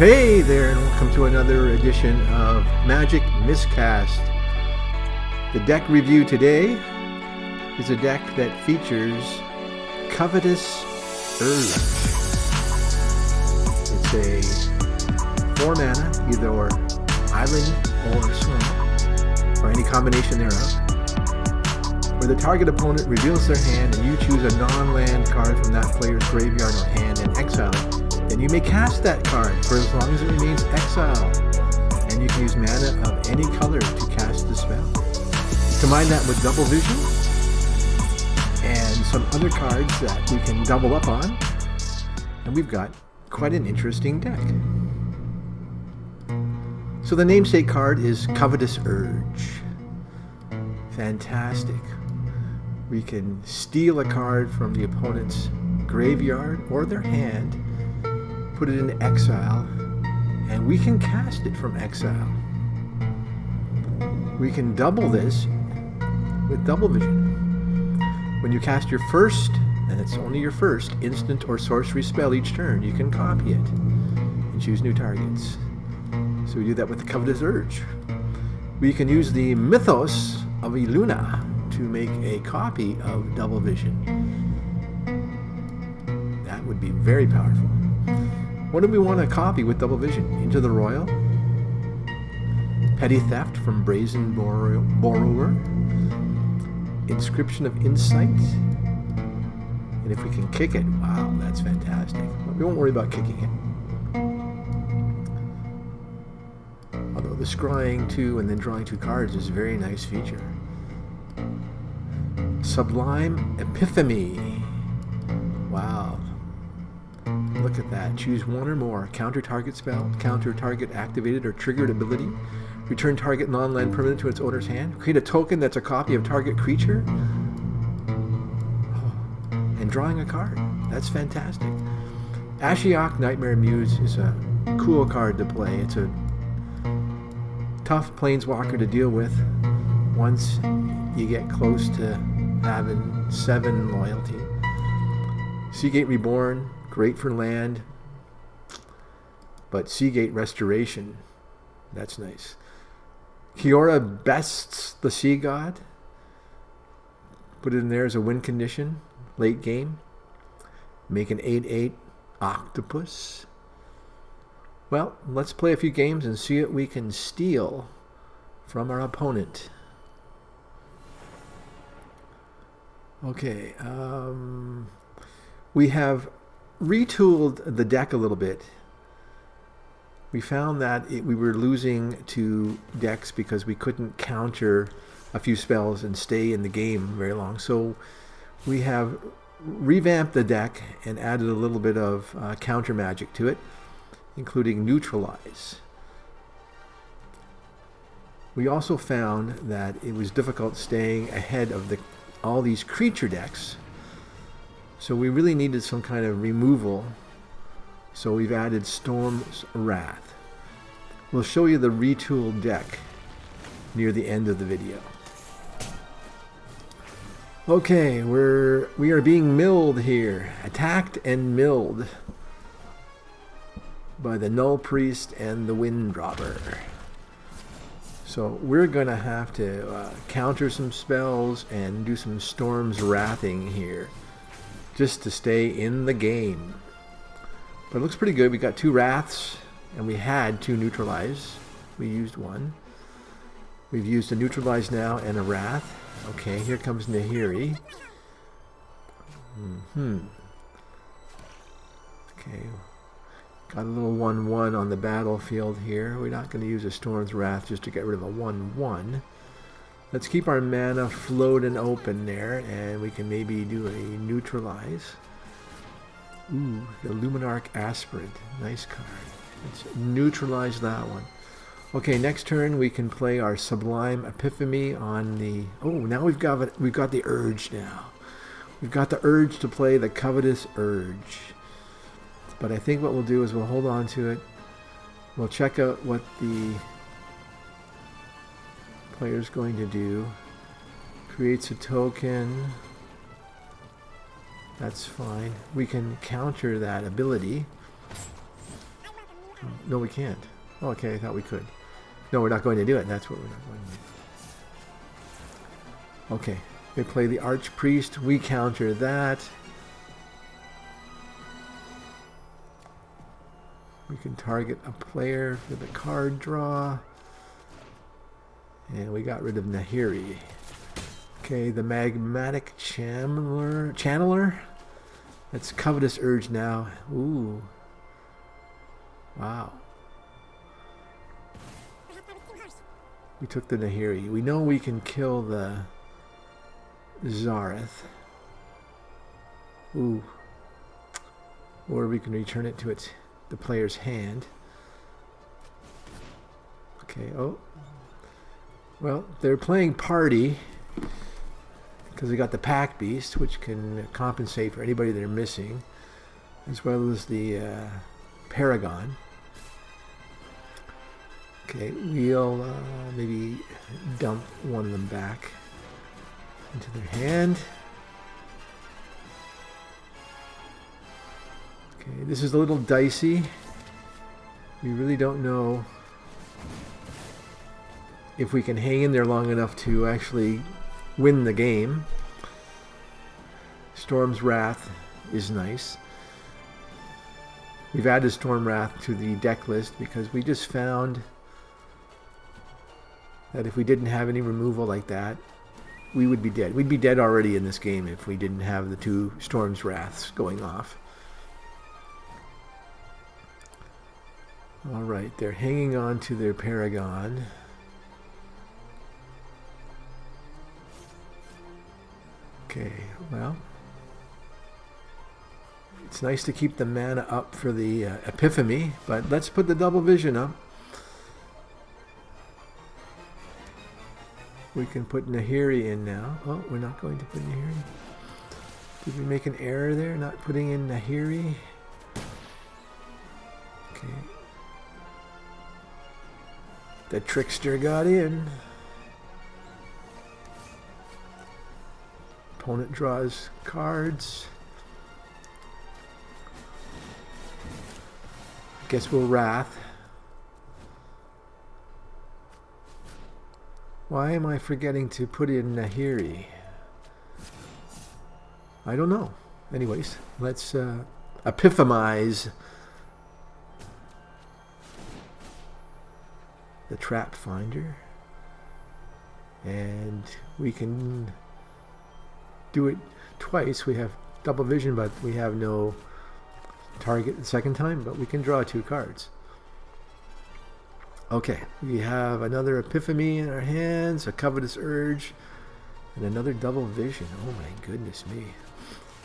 Hey there, and welcome to another edition of Magic MisCast. The deck review today is a deck that features Covetous Urge. It's a 4 mana, either island or swamp, or any combination thereof, where the target opponent reveals their hand and you choose a non-land card from that player's graveyard or hand and exile it. Then you may cast that card for as long as it remains exiled, and you can use mana of any color to cast the spell. Combine that with Double Vision and some other cards that we can double up on, and we've got quite an interesting deck. So the namesake card is Covetous Urge. Fantastic. We can steal a card from the opponent's graveyard or their hand, put it in exile, and we can cast it from exile. We can double this with Double Vision. When you cast your first, and it's only your first, instant or sorcery spell each turn, you can copy it and choose new targets. So we do that with the Covetous Urge. We can use the Mythos of Eluna to make a copy of Double Vision. That would be very powerful. What do we want to copy with Double Vision? Into the Royal, Petty Theft from Brazen Borrower, Inscription of Insight, and if we can kick it, wow, that's fantastic. But we won't worry about kicking it. Although the scrying 2 and then drawing 2 cards is a very nice feature. Sublime Epiphany. Wow. Look at that. Choose one or more. Counter target spell, counter target activated or triggered ability, return target non-land permanent to its owner's hand, create a token that's a copy of target creature, and drawing a card. That's fantastic. Ashiok Nightmare Muse is a cool card to play. It's a tough planeswalker to deal with once you get close to having 7 loyalty. Seagate Reborn, great for land, but Seagate Restoration, that's nice. Kiora bests the Sea God. Put it in there as a win condition, late game. Make an 8/8 octopus. Well, let's play a few games and see what we can steal from our opponent. Okay, we have retooled the deck a little bit. We found that we were losing to decks because we couldn't counter a few spells and stay in the game very long. So we have revamped the deck and added a little bit of counter magic to it, including Neutralize. We also found that it was difficult staying ahead of all these creature decks. So we really needed some kind of removal. So we've added Storm's Wrath. We'll show you the retooled deck near the end of the video. Okay, we are being milled here. Attacked and milled by the Null Priest and the Windropper. So we're going to have to counter some spells and do some Storm's Wrathing here, just to stay in the game. But it looks pretty good. We got 2 Wraths, and we had 2 Neutralize. We used 1. We've used a Neutralize now and a Wrath. Okay, here comes Nahiri. Okay, got a little 1/1 on the battlefield here. We're not going to use a Storm's Wrath just to get rid of a 1/1. Let's keep our mana floating open there, and we can maybe do a Neutralize. Ooh, the Luminarch Aspirant. Nice card. Let's neutralize that one. Okay, next turn we can play our Sublime Epiphany on the... Oh, now we've got the Urge now. We've got the Urge to play the Covetous Urge. But I think what we'll do is we'll hold on to it. We'll check out what the player's going to do. Creates a token. That's fine. We can counter that ability. no, we can't. Oh, okay, I thought we could. No, we're not going to do it. That's what we're not going to do. Okay, they play the Archpriest. We counter that. We can target a player for the card draw. And we got rid of Nahiri. Okay, the Magmatic Channeler. That's Covetous Urge now. Ooh. Wow. We took the Nahiri. We know we can kill the Zareth. Ooh. Or we can return it to the player's hand. Okay, oh. Well, they're playing Party because they got the Pack Beast, which can compensate for anybody they're missing, as well as the Paragon. Okay, we'll maybe dump one of them back into their hand. Okay, this is a little dicey. We really don't know if we can hang in there long enough to actually win the game. Storm's Wrath is nice. We've added Storm Wrath to the deck list because we just found that if we didn't have any removal like that, we would be dead. We'd be dead already in this game if we didn't have the 2 Storm's Wraths going off. Alright, they're hanging on to their Paragon. Okay, well, it's nice to keep the mana up for the Epiphany, but let's put the double vision up. We can put Nahiri in now. Oh, we're not going to put Nahiri. Did we make an error there, not putting in Nahiri? Okay. The Trickster got in. Opponent draws cards. Guess we'll Wrath. Why am I forgetting to put in Nahiri? I don't know. Anyways, let's epiphanize the Trap Finder. And we can do it twice. We have double vision, but we have no target the second time, but we can draw 2 cards. Okay, we have another Epiphany in our hands, a Covetous Urge, and another double vision. Oh my goodness me.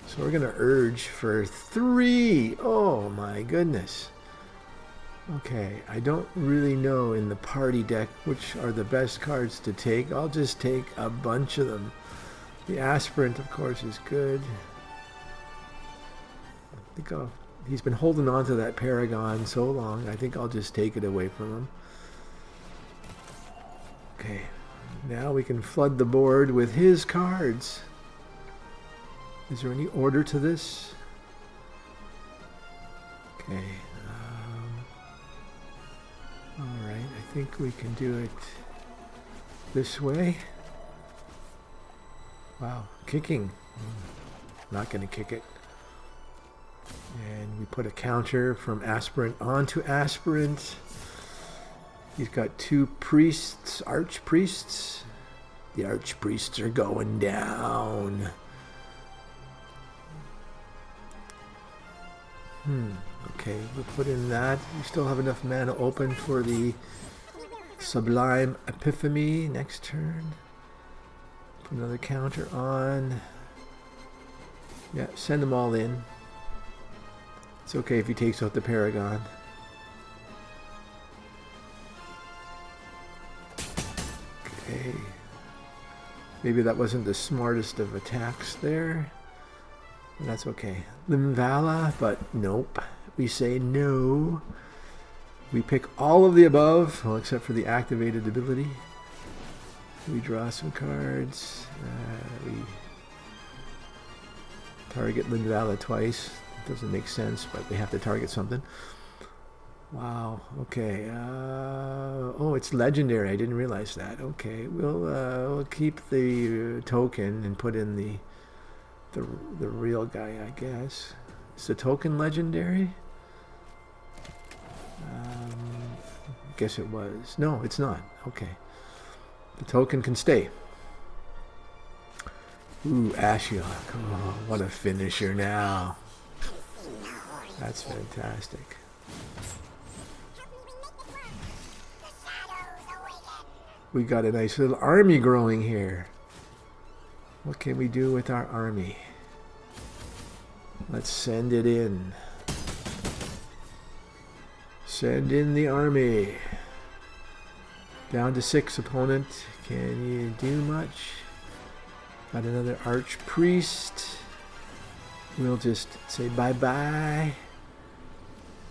So we're going to Urge for 3. Oh my goodness. Okay, I don't really know in the party deck which are the best cards to take. I'll just take a bunch of them. The Aspirant, of course, is good. I think he's been holding on to that Paragon so long, I think I'll just take it away from him. Okay, now we can flood the board with his cards. Is there any order to this? Okay. Alright, I think we can do it this way. Wow, kicking. Not going to kick it. And we put a counter from Aspirant onto Aspirant. He's got 2 priests, archpriests. The archpriests are going down. Okay, we'll put in that. We still have enough mana open for the Sublime Epiphany next turn. Put another counter on. Yeah, send them all in. It's okay if he takes out the Paragon. Okay. Maybe that wasn't the smartest of attacks there. But that's okay. Limvala, but nope. We say no. We pick all of the above, well, except for the activated ability. We draw some cards. We target Limvala twice. It doesn't make sense, but we have to target something. Wow. Okay. Oh, it's legendary. I didn't realize that. Okay. We'll keep the token and put in the real guy, I guess. Is the token legendary? Guess it was. No, it's not. Okay. The token can stay. Ooh, Ashiok. Oh, what a finisher now. That's fantastic. We got a nice little army growing here. What can we do with our army? Let's send it in. Send in the army. Down to 6, opponent. Can you do much? Got another archpriest. We'll just say bye-bye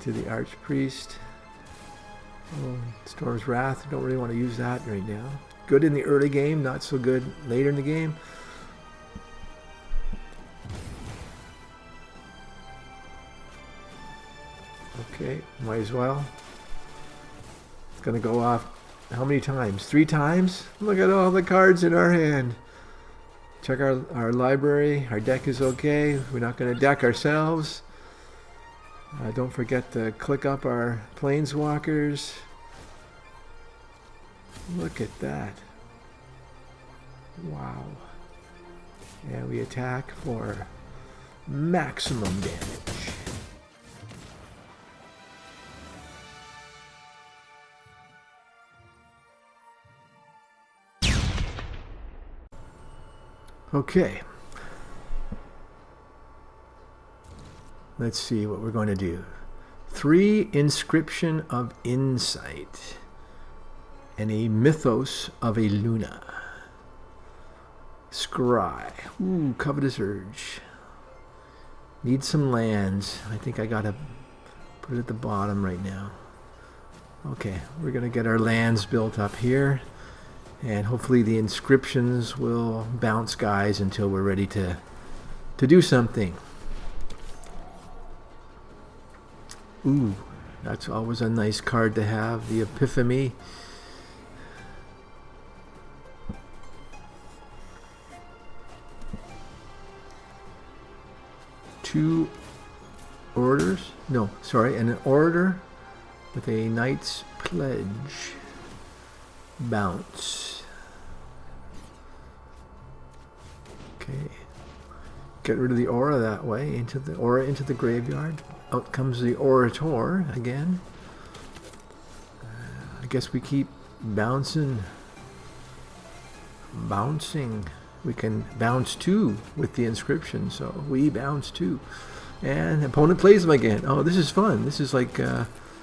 to the archpriest. Oh, Storm's Wrath. Don't really want to use that right now. Good in the early game, not so good later in the game. Okay, might as well. It's going to go off how many times? 3 times? Look at all the cards in our hand. Check our library. Our deck is okay. We're not going to deck ourselves. Don't forget to click up our planeswalkers. Look at that. Wow. And we attack for maximum damage. Okay. Let's see what we're going to do. 3 Inscription of Insight and a Mythos of a Luna. Scry. Ooh, Covetous Urge. Need some lands. I think I gotta put it at the bottom right now. Okay, we're gonna get our lands built up here. And hopefully the inscriptions will bounce guys until we're ready to do something. Ooh, that's always a nice card to have, the Epiphany. Two orders? No, sorry, and an order with a Knight's Pledge. Bounce. Okay. Get rid of the aura that way, into the graveyard. Out comes the Orator again. I guess we keep bouncing. We can bounce 2 with the inscription, so we bounce 2. And opponent plays them again. Oh, this is fun. This is like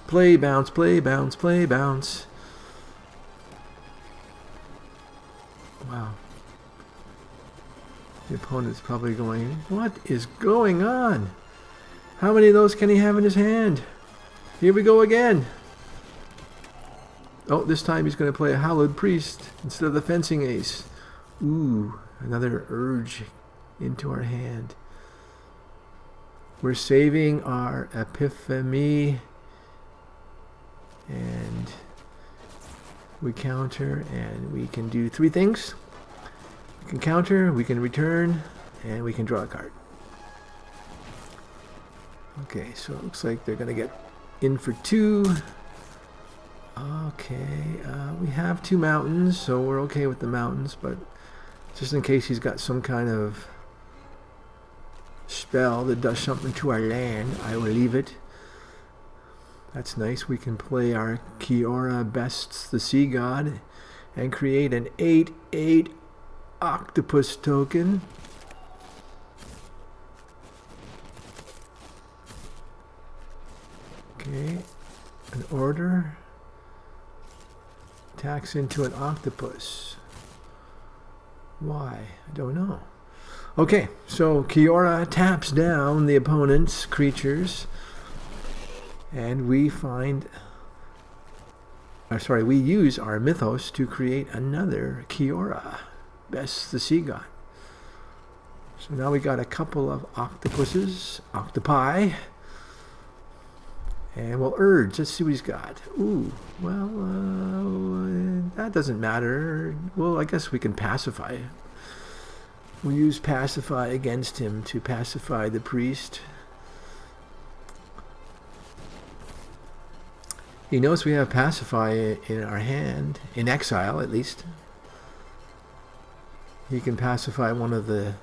play, bounce, play, bounce, play, bounce. Wow. The opponent's probably going, what is going on? How many of those can he have in his hand? Here we go again. Oh, this time he's going to play a Hallowed Priest instead of the Fencing Ace. Ooh, another Urge into our hand. We're saving our Epiphany. And we counter, and we can do 3 things. We can counter, we can return, and we can draw a card. Okay, so it looks like they're going to get in for 2. Okay, we have 2 mountains, so we're okay with the mountains, but just in case he's got some kind of spell that does something to our land, I will leave it. That's nice. We can play our Kiora Bests the Sea God and create an 8/8 octopus token. Okay, an order attacks into an octopus. Why? I don't know. Okay, so Kiora taps down the opponent's creatures, and we we use our Mythos to create another Kiora, Best the Sea God. So now we got a couple of octopuses, octopi, And we'll urge. Let's see what he's got. Ooh, well, that doesn't matter. Well, I guess we can pacify. We'll use pacify against him to pacify the priest. He knows we have pacify in our hand, in exile at least. He can pacify one of the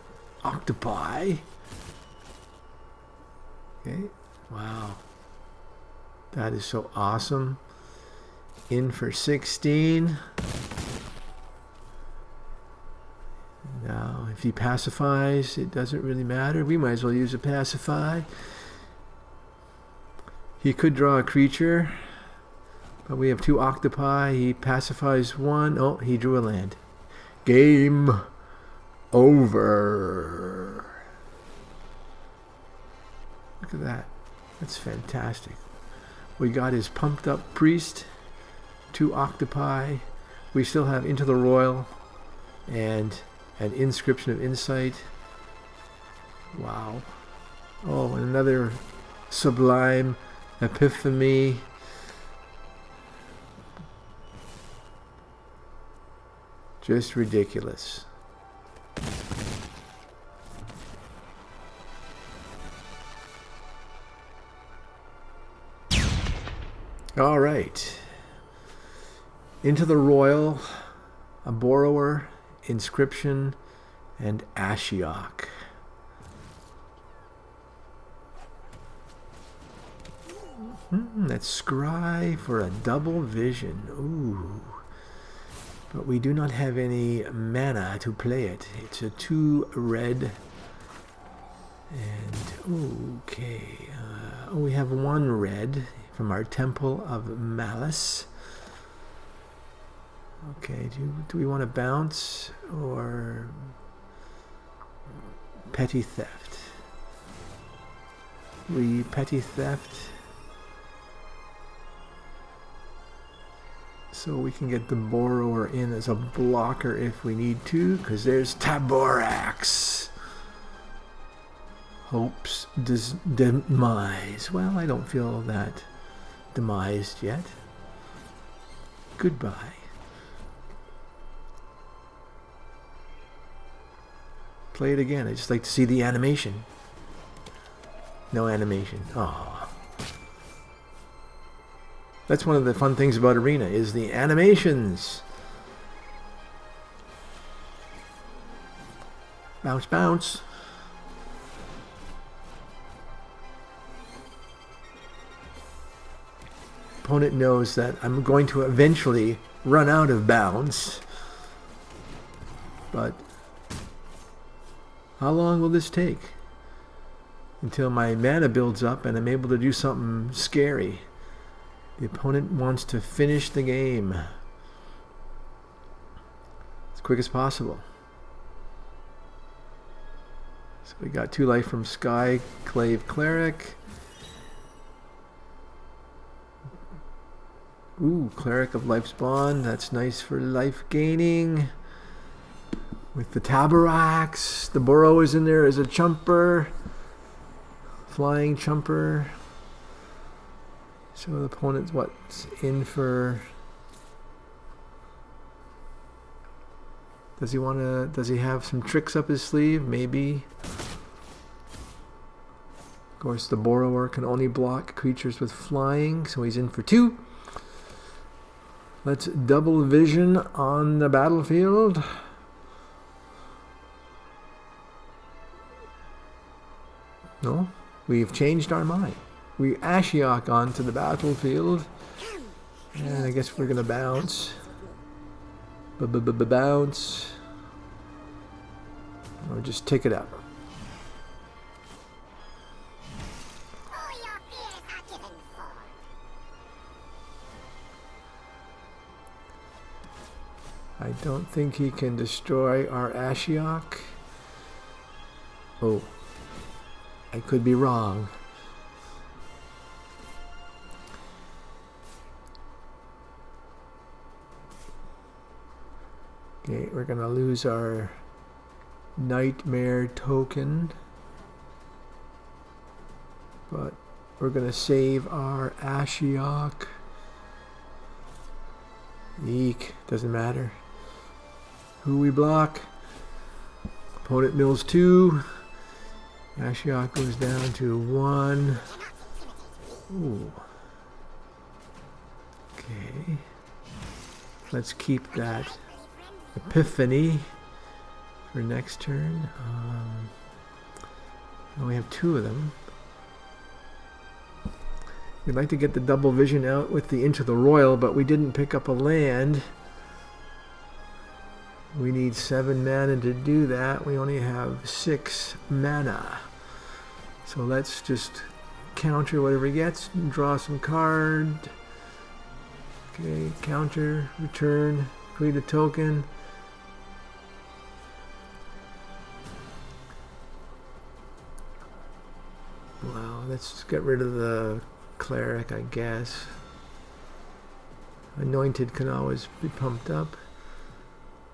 octopi. Okay, wow. That is so awesome. In for 16. Now, if he pacifies, it doesn't really matter. We might as well use a pacify. He could draw a creature, but we have 2 octopi. He pacifies 1. Oh, he drew a land. Game over. Look at that. That's fantastic. We got his pumped up priest, 2 octopi. We still have Into the Royal and an Inscription of Insight. Wow. Oh, and another Sublime Epiphany. Just ridiculous. All right. Into the Royal, a Borrower, Inscription, and Ashiok. That's Scry for a double vision. Ooh. But we do not have any mana to play it. It's a 2 red. And, okay. We have 1 red from our Temple of Malice. Okay, do we want to bounce or petty theft? We petty theft. So we can get the Borrower in as a blocker if we need to, because there's Taborax. Hope's demise. Well, I don't feel that demised yet. Goodbye. Play it again. I just like to see the animation. No animation. Oh. That's one of the fun things about Arena is the animations. Bounce, bounce. Opponent knows that I'm going to eventually run out of bounce. But how long will this take? Until my mana builds up and I'm able to do something scary. The opponent wants to finish the game as quick as possible. So we got 2 life from Skyclave Cleric. Ooh, Cleric of Life's Bond. That's nice for life gaining. With the Taborax. The Burrow is in there as a chumper. Flying chumper. So the opponent's what's in for... Does he have some tricks up his sleeve? Maybe. Of course, the Borrower can only block creatures with flying, so he's in for 2. Let's double vision on the battlefield. No, we've changed our mind. We Ashiok onto the battlefield. And I guess we're going to bounce. Bounce. Or just tick it up. I don't think he can destroy our Ashiok. Oh, I could be wrong. Okay, we're gonna lose our Nightmare token, but We're going to save our Ashiok. Eek, doesn't matter. Who we block. Opponent mills 2. Ashiok goes down to 1. Ooh. Okay. Let's keep that Epiphany for next turn. We have 2 of them. We'd like to get the double vision out with the Into the Royal, but we didn't pick up a land. We need 7 mana to do that. We only have 6 mana. So let's just counter whatever he gets and draw some card. Okay, counter, return, create a token. Wow, let's get rid of the cleric, I guess. Anointed can always be pumped up.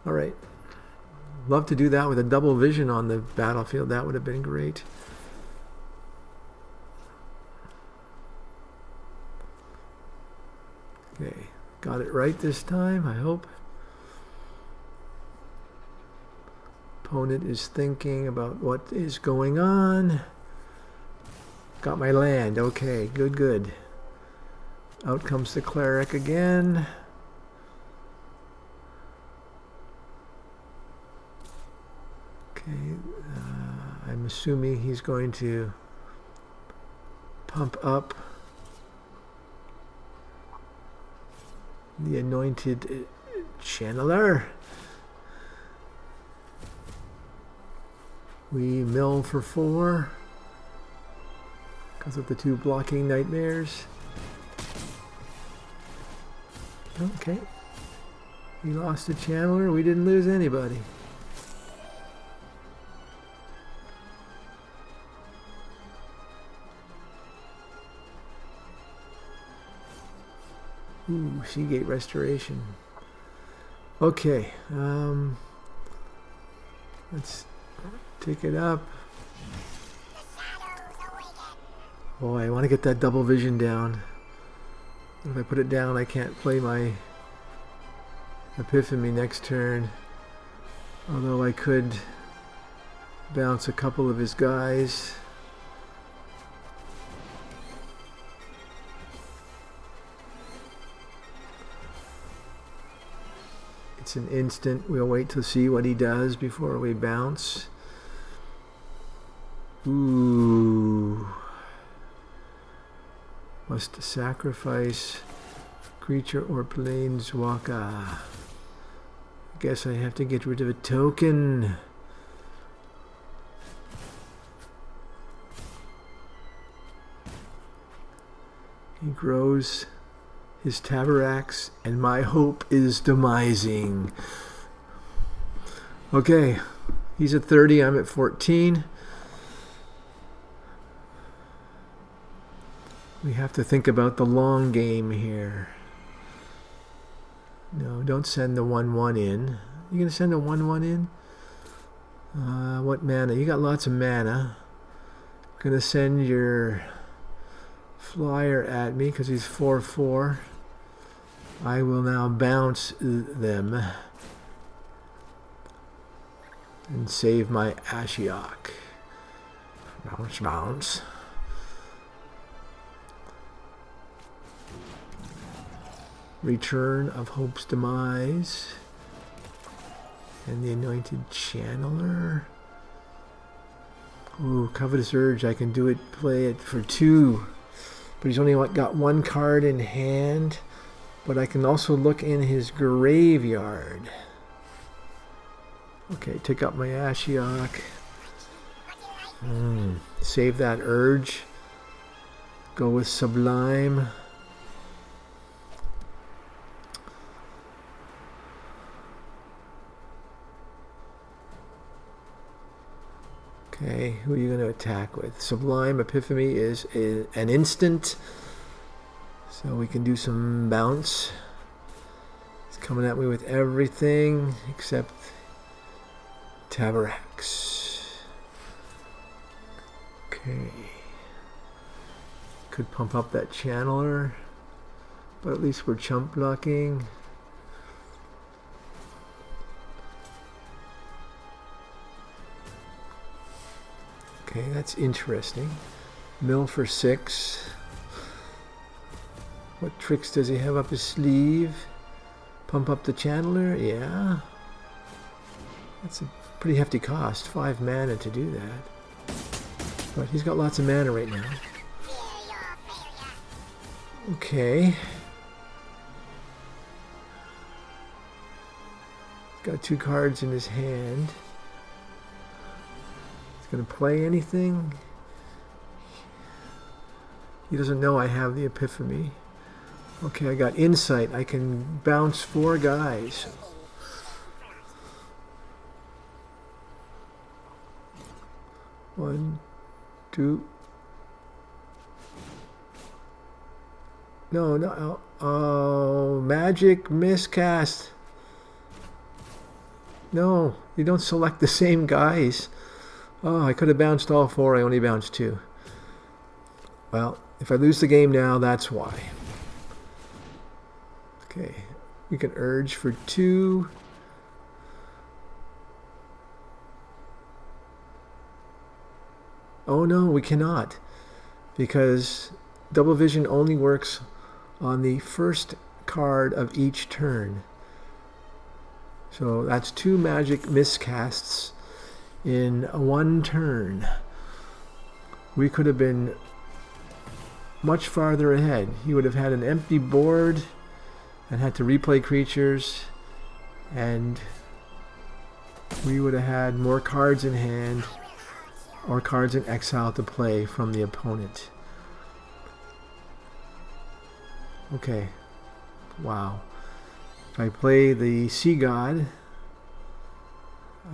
Alright. Love to do that with a double vision on the battlefield. That would have been great. Okay. Got it right this time, I hope. Opponent is thinking about what is going on. Got my land. Okay, good. Out comes the cleric again. Okay, I'm assuming he's going to pump up the Anointed Channeler. We mill for 4 because of the 2 blocking nightmares. Okay. We lost the Channeler. We didn't lose anybody. Ooh, Seagate Restoration. Okay. Let's take it up. Boy, I want to get that double vision down. If I put it down, I can't play my Epiphany next turn. Although I could bounce a couple of his guys. It's an instant. We'll wait to see what he does before we bounce. Ooh. Must sacrifice creature or planeswalker. I guess I have to get rid of a token. He grows his Tabernax, and my hope is demising. Okay, he's at 30, I'm at 14. We have to think about the long game here. No, don't send the 1/1 in. You gonna send a 1/1 in? What mana? You got lots of mana. Gonna send your flyer at me because he's 4/4. I will now bounce them and save my Ashiok. Bounce. Return of Hope's Demise. And the Anointed Channeler. Ooh, Covetous Urge. I can do it, play it for 2. But he's only got 1 card in hand. But I can also look in his graveyard. Okay, take up my Ashiok. Save that Urge. Go with Sublime. Okay, who are you going to attack with? Sublime Epiphany is an instant. So we can do some bounce. It's coming at me with everything except Tabernax. Okay. Could pump up that channeler, but at least we're chump blocking. Okay, that's interesting. Mill for 6. What tricks does he have up his sleeve? Pump up the channeler? Yeah. That's a pretty hefty cost. 5 mana to do that. But he's got lots of mana right now. Okay. He's got 2 cards in his hand. He's going to play anything. He doesn't know I have the Epiphany. Okay, I got insight. I can bounce 4 guys. One, two. No. Oh, magic miscast. No, you don't select the same guys. Oh, I could have bounced all 4. I only bounced 2. Well, if I lose the game now, that's why. Okay, we can urge for 2. Oh no, we cannot. Because double vision only works on the first card of each turn. So that's 2 magic miscasts in 1 turn. We could have been much farther ahead. He would have had an empty board and had to replay creatures, and we would have had more cards in hand or cards in exile to play from the opponent. Okay. Wow. If I play the Sea God,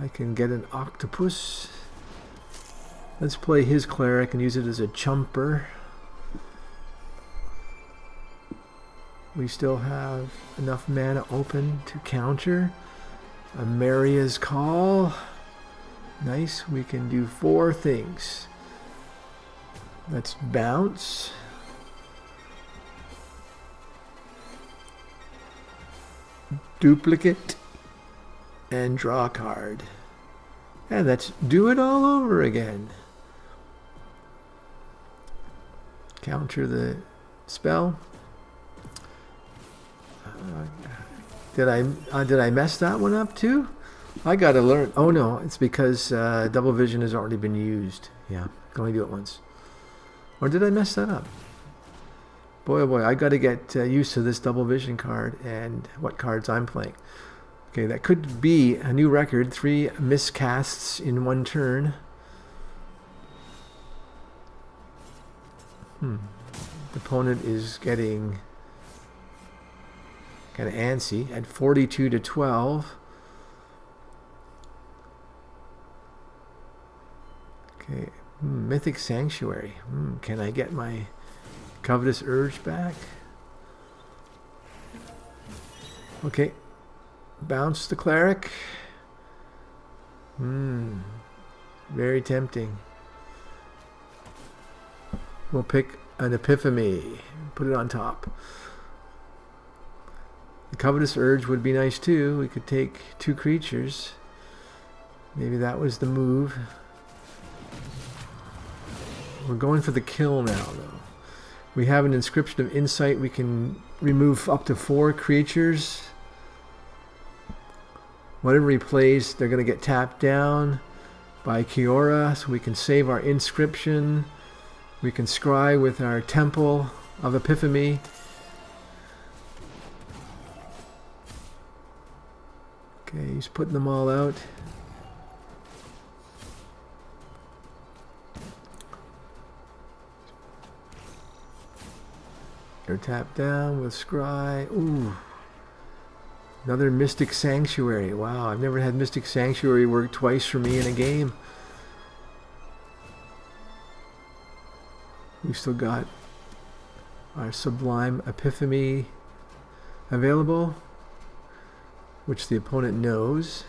I can get an octopus. Let's play his cleric and use it as a chumper. We still have enough mana open to counter. Amaria's Call. Nice. We can do 4 things. Let's bounce. Duplicate. And draw a card. And let's do it all over again. Counter the spell. Did I mess that one up too? I gotta learn. Oh no, it's because double vision has already been used. Yeah, can only do it once. Or did I mess that up? Boy oh boy, I gotta get used to this double vision card and what cards I'm playing. Okay, that could be a new record. 3 miscasts in 1 turn. The opponent is getting kind of antsy at 42 to 12. Okay, Mythic Sanctuary. Can I get my Covetous Urge back? Okay, bounce the cleric. Very tempting. We'll pick an Epiphany, put it on top. The Covetous Urge would be nice too. We could take 2 creatures. Maybe that was the move. We're going for the kill now though. We have an Inscription of Insight. We can remove up to 4 creatures. Whatever he plays, they're going to get tapped down by Kiora, so we can save our Inscription. We can scry with our Temple of Epiphany. Okay, he's putting them all out. They're tapped down with scry. Ooh. Another Mystic Sanctuary. Wow, I've never had Mystic Sanctuary work twice for me in a game. We've still got our Sublime Epiphany available, which the opponent knows.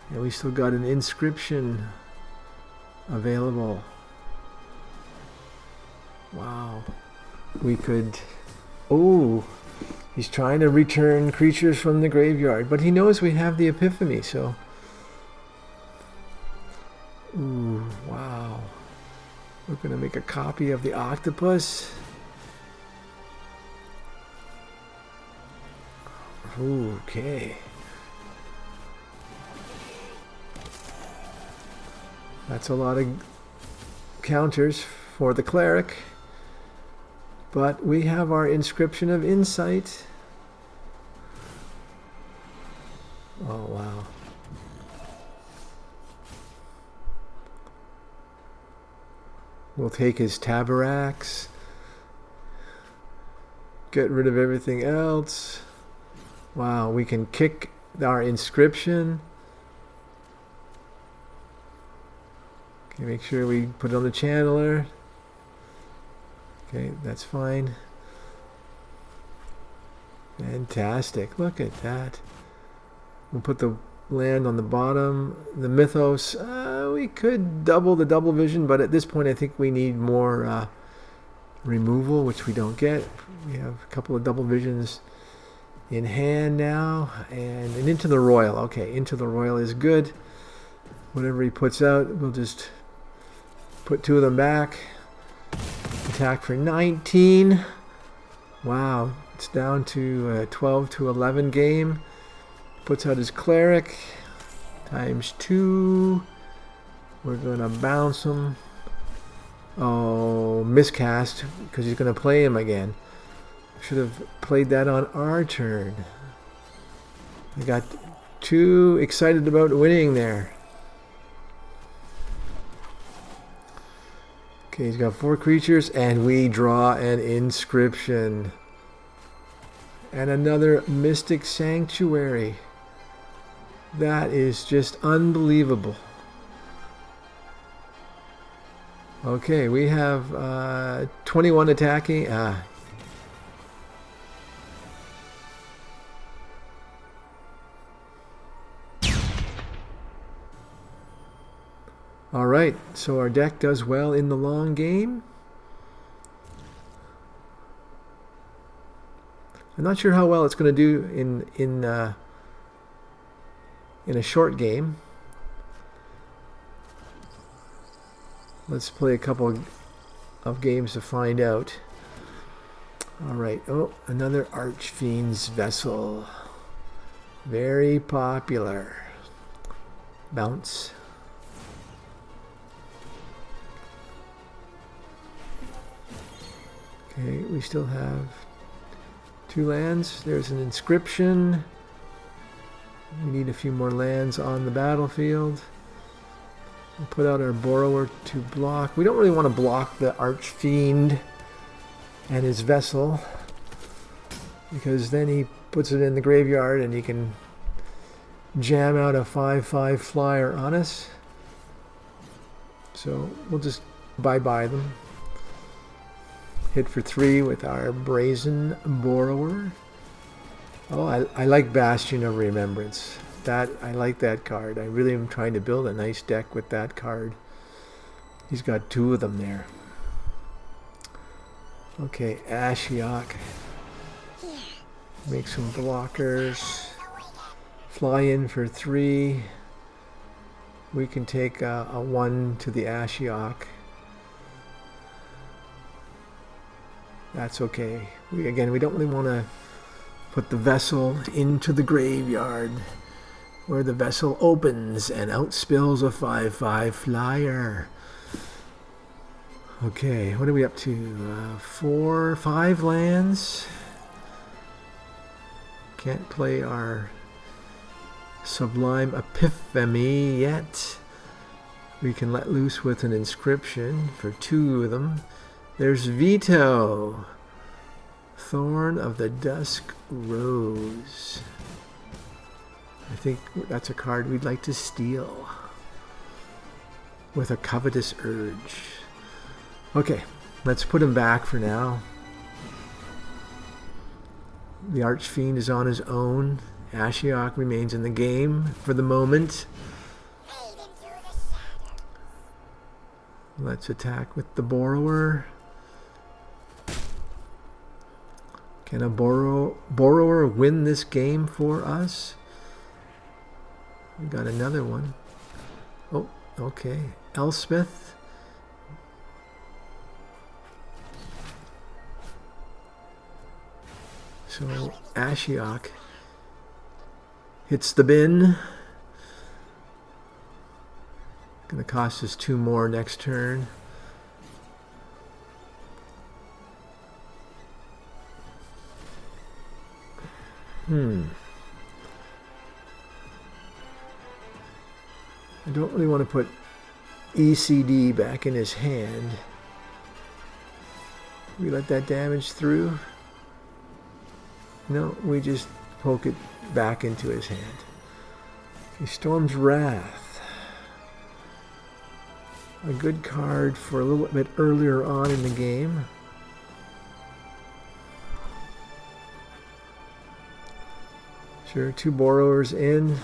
And we still got an Inscription available. Wow. We could... Oh, he's trying to return creatures from the graveyard, but he knows we have the Epiphany, so... Ooh, wow. We're going to make a copy of the octopus. Okay. That's a lot of counters for the cleric. But we have our inscription of insight. Oh, wow. We'll take his tabaraks. Get rid of everything else. Wow, we can kick our inscription. Okay, make sure we put it on the channeler. Okay, that's fine. Fantastic. Look at that. We'll put the land on the bottom. The mythos, we could double the double vision, but at this point I think we need more removal, which we don't get. We have a couple of double visions in hand now. And Into the Royal. Okay, Into the Royal is good. Whatever he puts out, we'll just put two of them back. Attack for 19. Wow, it's down to a 12 to 11 game. Puts out his cleric times 2. We're going to bounce him. Oh, MisCast, because he's going to play him again. Should have played that on our turn. I got too excited about winning there. Okay, he's got 4 creatures, and we draw an inscription. And another Mystic Sanctuary. That is just unbelievable. Okay, we have 21 attacking. Alright, so our deck does well in the long game. I'm not sure how well it's going to do in a short game. Let's play a couple of games to find out. Alright, oh, another Archfiend's Vessel. Very popular. Bounce. Okay, we still have 2 lands. There's an inscription. We need a few more lands on the battlefield. We'll put out our borrower to block. We don't really want to block the Archfiend and his vessel, because then he puts it in the graveyard and he can jam out a 5/5 flyer on us. So we'll just bye-bye them. Hit for 3 with our Brazen Borrower. Oh, I like Bastion of Remembrance. I like that card. I really am trying to build a nice deck with that card. He's got 2 of them there. Okay, Ashiok. Make some blockers. Fly in for 3. We can take a 1 to the Ashiok. That's okay. We don't really want to put the vessel into the graveyard where the vessel opens and outspills a 5/5 flyer. Okay, what are we up to? 4, 5 lands. Can't play our Sublime Epiphany yet. We can let loose with an inscription for 2 of them. There's Veto. Thorn of the Dusk Rose. I think that's a card we'd like to steal. With a Covetous Urge. Okay, let's put him back for now. The Archfiend is on his own. Ashiok remains in the game for the moment. Let's attack with the Borrower. Can a borrower win this game for us? We got another one. Oh, okay. Elspeth. So Ashiok hits the bin. Gonna cost us 2 more next turn. I don't really want to put ECD back in his hand. We let that damage through. No, we just poke it back into his hand. Okay, Storm's Wrath. A good card for a little bit earlier on in the game. Sure, 2 borrowers in.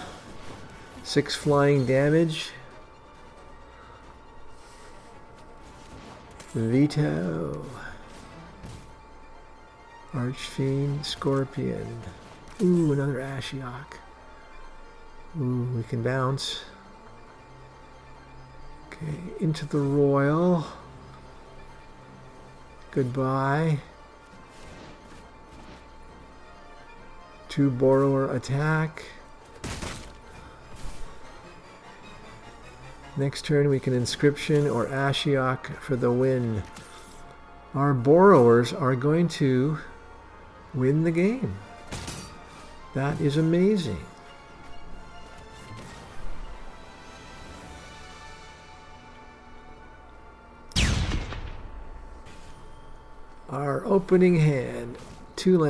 6 flying damage. Veto. Archfiend, Scorpion. Ooh, another Ashiok. Ooh, we can bounce. Okay, into the Royal. Goodbye. 2 borrower attack. Next turn we can Inscription or Ashiok for the win. Our borrowers are going to win the game. That is amazing. Our opening hand, 3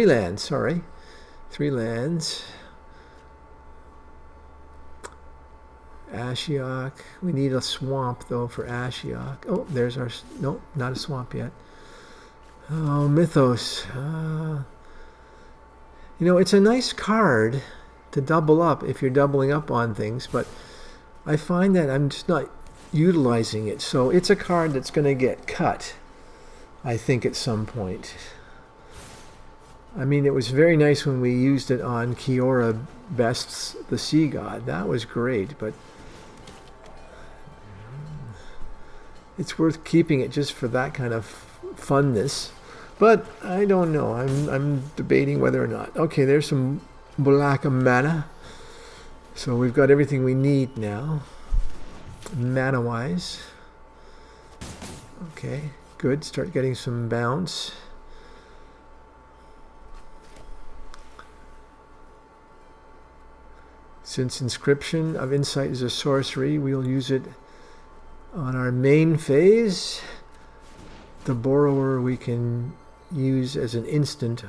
lands, sorry. 3 lands. Ashiok. We need a swamp though for Ashiok. Oh, there's our... Nope, not a swamp yet. Oh, Mythos. You know, it's a nice card to double up if you're doubling up on things, but I find that I'm just not utilizing it. So it's a card that's going to get cut, I think, at some point. I mean, it was very nice when we used it on Kiora Best's The Sea God. That was great, but it's worth keeping it just for that kind of funness. But I don't know. I'm debating whether or not. Okay, there's some black mana. So we've got everything we need now, mana-wise. Okay, good. Start getting some bounce. Since Inscription of Insight is a sorcery, we'll use it on our main phase. The borrower we can use as an instant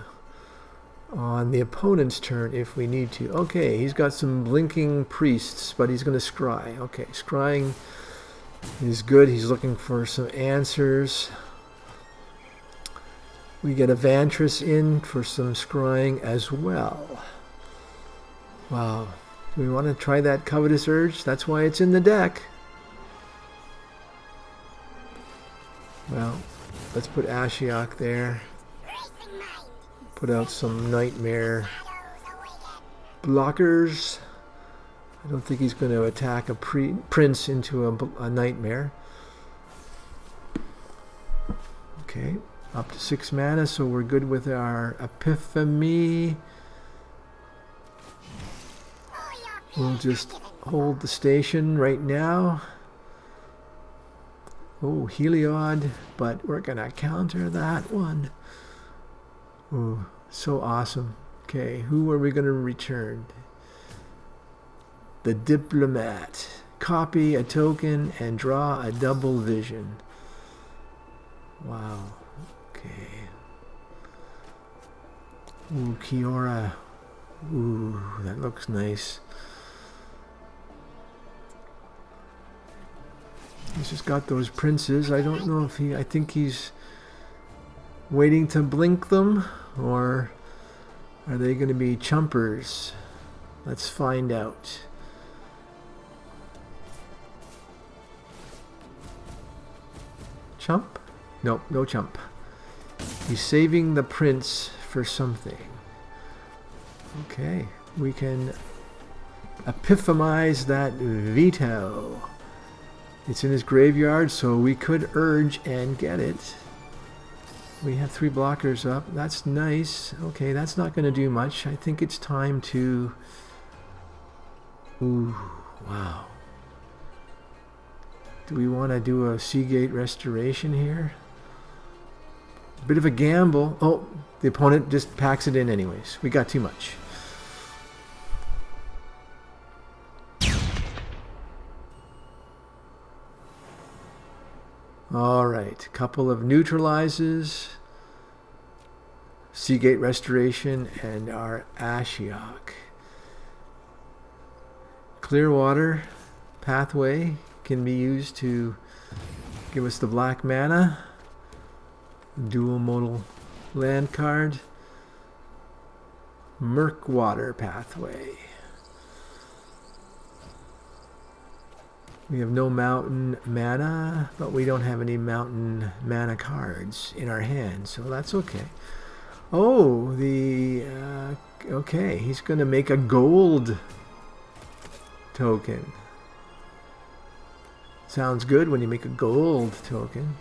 on the opponent's turn if we need to. Okay, he's got some blinking priests, but he's going to scry. Okay, scrying is good. He's looking for some answers. We get a Vantress in for some scrying as well. Wow. Do we want to try that Covetous Urge? That's why it's in the deck. Well, let's put Ashiok there. Put out some Nightmare blockers. I don't think he's going to attack a prince into a Nightmare. Okay, up to 6 mana, so we're good with our Epiphany. We'll just hold the station right now. Oh, Heliod, but we're going to counter that one. Oh, so awesome. Okay, who are we going to return? The Diplomat. Copy a token and draw a double vision. Wow. Okay. Ooh, Kiora. Ooh, that looks nice. He's just got those princes. I don't know if he... I think he's waiting to blink them, or are they going to be chumpers? Let's find out. Chump? Nope, no chump. He's saving the prince for something. Okay, we can epiphanize that veto. It's in his graveyard, so we could urge and get it. We have 3 blockers up. That's nice. Okay, that's not going to do much. I think it's time to... Ooh, wow. Do we want to do a Seagate restoration here? Bit of a gamble. Oh, the opponent just packs it in anyways. We got too much. Alright, couple of neutralizes, Seagate Restoration, and our Ashiok. Clearwater pathway can be used to give us the black mana. Dual modal land card. Murkwater pathway. We have no mountain mana, but we don't have any mountain mana cards in our hand, so that's okay. Oh, okay, he's going to make a gold token. Sounds good when you make a gold token.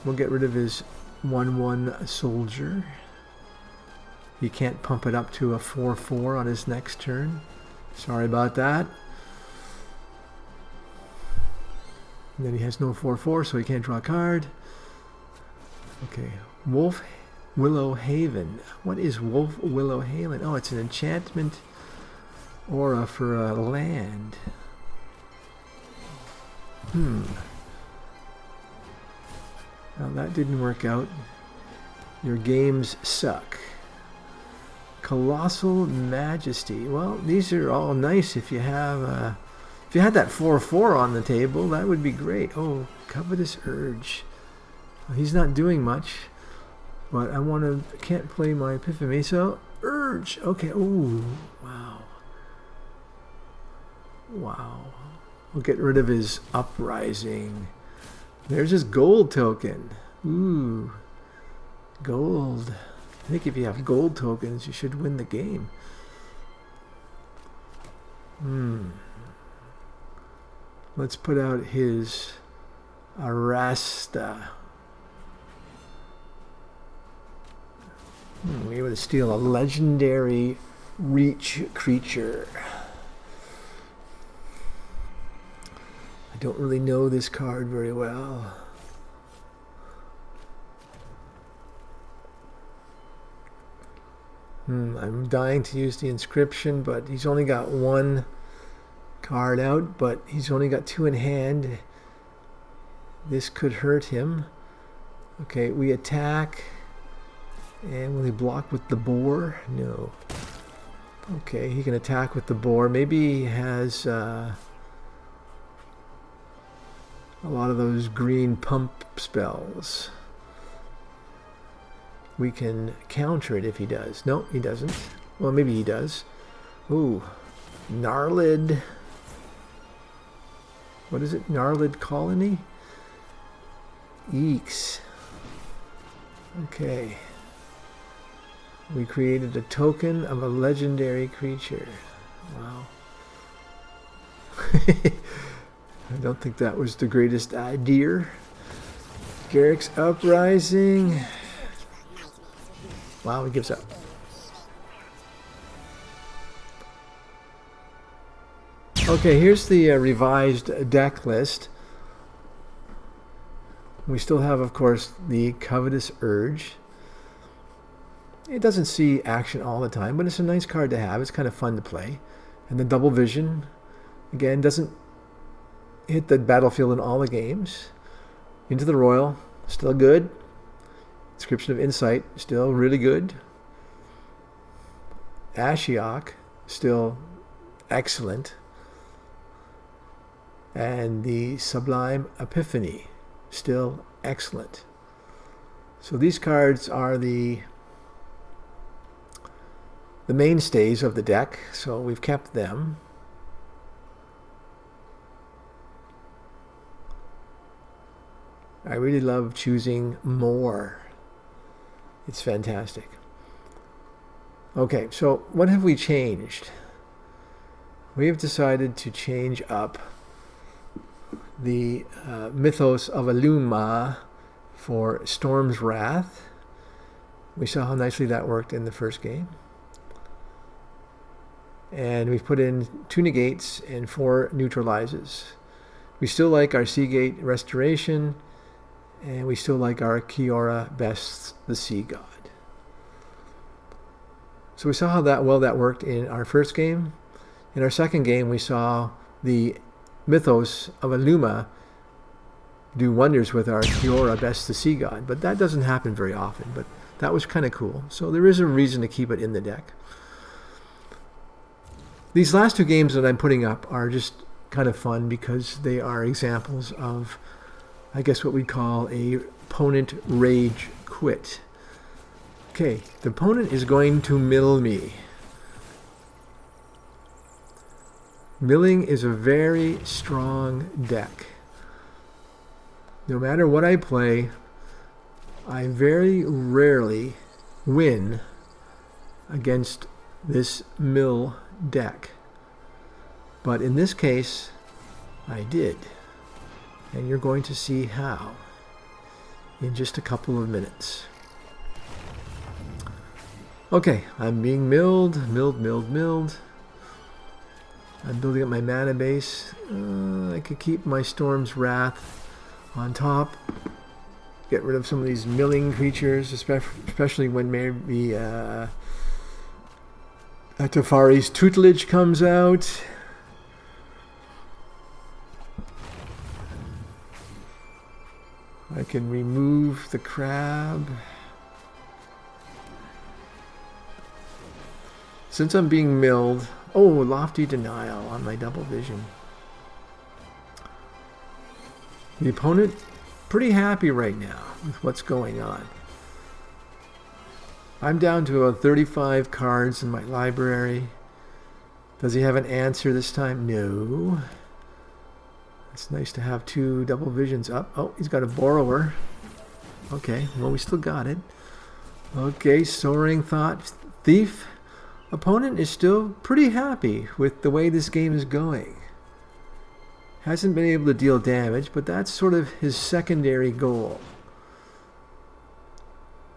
We'll get rid of his 1/1 soldier. He can't pump it up to a 4/4 on his next turn. Sorry about that. And then he has no 4/4, so he can't draw a card. Okay, Wolf Willow Haven. What is Wolf Willow Haven? Oh, it's an enchantment aura for a land. Well, that didn't work out. Your games suck. Colossal Majesty. Well, these are all nice if you have... if you had that 4/4 on the table, that would be great. Oh, Covetous Urge. Well, he's not doing much, but I can't play my Epiphany, so Urge. Okay. Oh, wow. Wow. We'll get rid of his Uprising. There's his gold token. Ooh, gold. I think if you have gold tokens, you should win the game. Let's put out his Arasta. We're able to steal a legendary reach creature. I don't really know this card very well. I'm dying to use the inscription, but he's only got 1 card out, but he's only got 2 in hand. This could hurt him. Okay, we attack. And will he block with the boar? No. Okay, he can attack with the boar. Maybe he has a lot of those green pump spells. We can counter it if he does. No, he doesn't. Well, maybe he does. Ooh, Gnarlid. What is it? Gnarlid Colony? Eeks. Okay. We created a token of a legendary creature. Wow. I don't think that was the greatest idea. Garrick's Uprising. Wow, he gives up. Okay, here's the revised deck list. We still have, of course, the Covetous Urge. It doesn't see action all the time, but it's a nice card to have. It's kind of fun to play. And the Double Vision, again, doesn't hit the battlefield in all the games. Into the Royal, still good. Inscription of Insight, still really good. Ashiok, still excellent. And the Sublime Epiphany, still excellent. So these cards are the mainstays of the deck, so we've kept them. I really love choosing more. It's fantastic. Okay, so what have we changed? We have decided to change up the Mythos of Aluma for Storm's Wrath. We saw how nicely that worked in the first game. And we've put in 2 negates and 4 neutralizes. We still like our Seagate Restoration, and we still like our Kiora Bests the Sea God. So we saw how well that worked in our first game. In our second game, we saw the Mythos of Aluma do wonders with our Kiora Bests the Sea God, but that doesn't happen very often, but that was kind of cool. So there is a reason to keep it in the deck. These last 2 games that I'm putting up are just kind of fun because they are examples of, I guess, what we call a opponent rage quit. Okay, the opponent is going to mill me. Milling is a very strong deck. No matter what I play, I very rarely win against this mill deck. But in this case, I did. And you're going to see how in just a couple of minutes. Okay, I'm being milled. I'm building up my mana base. I could keep my Storm's Wrath on top. Get rid of some of these milling creatures, especially when maybe a Tefari's Tutelage comes out. I can remove the crab. Since I'm being milled, Lofty Denial on my double vision. The opponent pretty happy right now with what's going on. I'm down to about 35 cards in my library. Does he have an answer this time? No. It's nice to have 2 double visions up. Oh, he's got a Borrower. Okay, well, we still got it. Okay, Soaring Thought Thief. Opponent is still pretty happy with the way this game is going. Hasn't been able to deal damage, but that's sort of his secondary goal.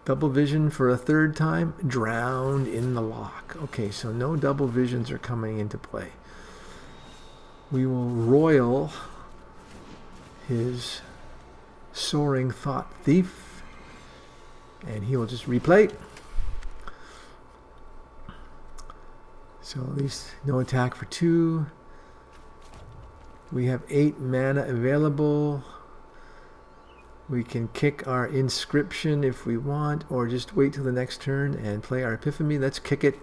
Double vision for a 3rd time. Drowned in the lock. Okay, so no double visions are coming into play. We will royal his Soaring Thought Thief, and he will just replay. So at least no attack for 2. We have 8 mana available. We can kick our Inscription if we want, or just wait till the next turn and play our Epiphany. Let's kick it.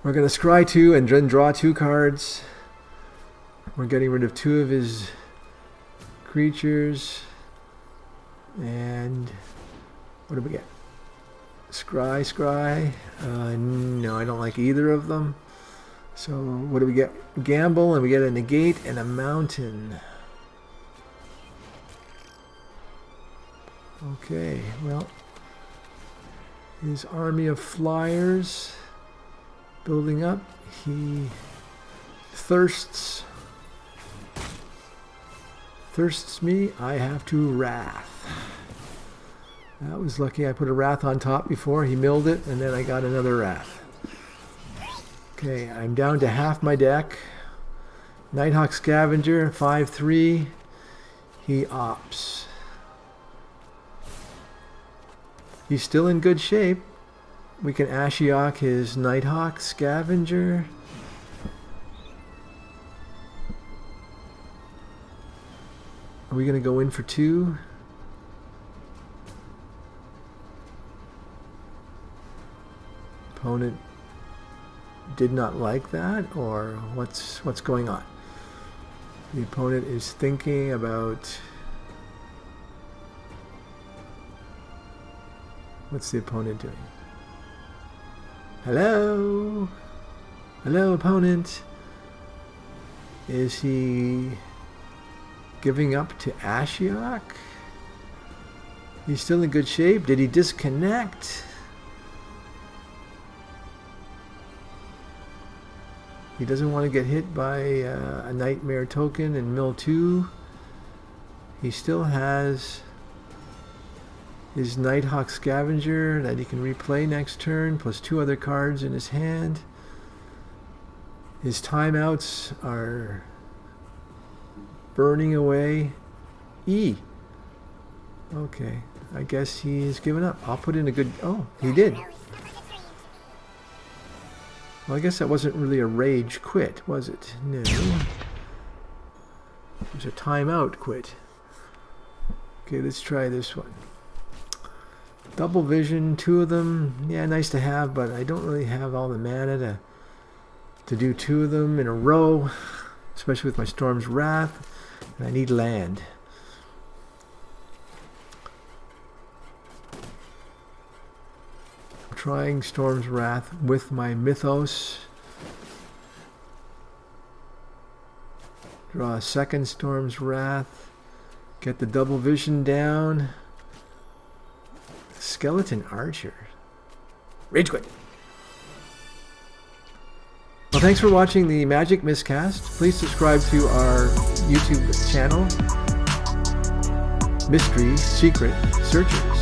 We're going to scry 2 and then draw 2 cards. We're getting rid of 2 of his creatures. And what do we get? Scry. No, I don't like either of them. So what do we get? Gamble, and we get a negate and a mountain. Okay, well, his army of flyers building up. He thirsts me. I have to Wrath. That was lucky. I put a Wrath on top before. He milled it, and then I got another Wrath. Okay, I'm down to half my deck. Nighthawk Scavenger, 5/3. He opts. He's still in good shape. We can Ashiok his Nighthawk Scavenger. Are we going to go in for 2? Opponent did not like that, or what's going on? The opponent is thinking about... What's the opponent doing? Hello? Hello, opponent? Is he giving up to Ashiok? He's still in good shape. Did he disconnect? He doesn't want to get hit by a Nightmare token in mill 2. He still has his Nighthawk Scavenger that he can replay next turn, plus 2 other cards in his hand. His timeouts are burning away. E. Okay, I guess he's given up. I'll put in a good... Oh, he did. Well, I guess that wasn't really a rage quit, was it? No. It was a timeout quit. Okay, let's try this one. Double vision, 2 of them. Yeah, nice to have, but I don't really have all the mana to do 2 of them in a row, especially with my Storm's Wrath, and I need land. I'm trying Storm's Wrath with my Mythos. Draw a second Storm's Wrath. Get the double vision down. Skeleton Archer. Rage quit. Well, thanks for watching the Magic MisCast. Please subscribe to our YouTube channel, Mystery Secret Searchers.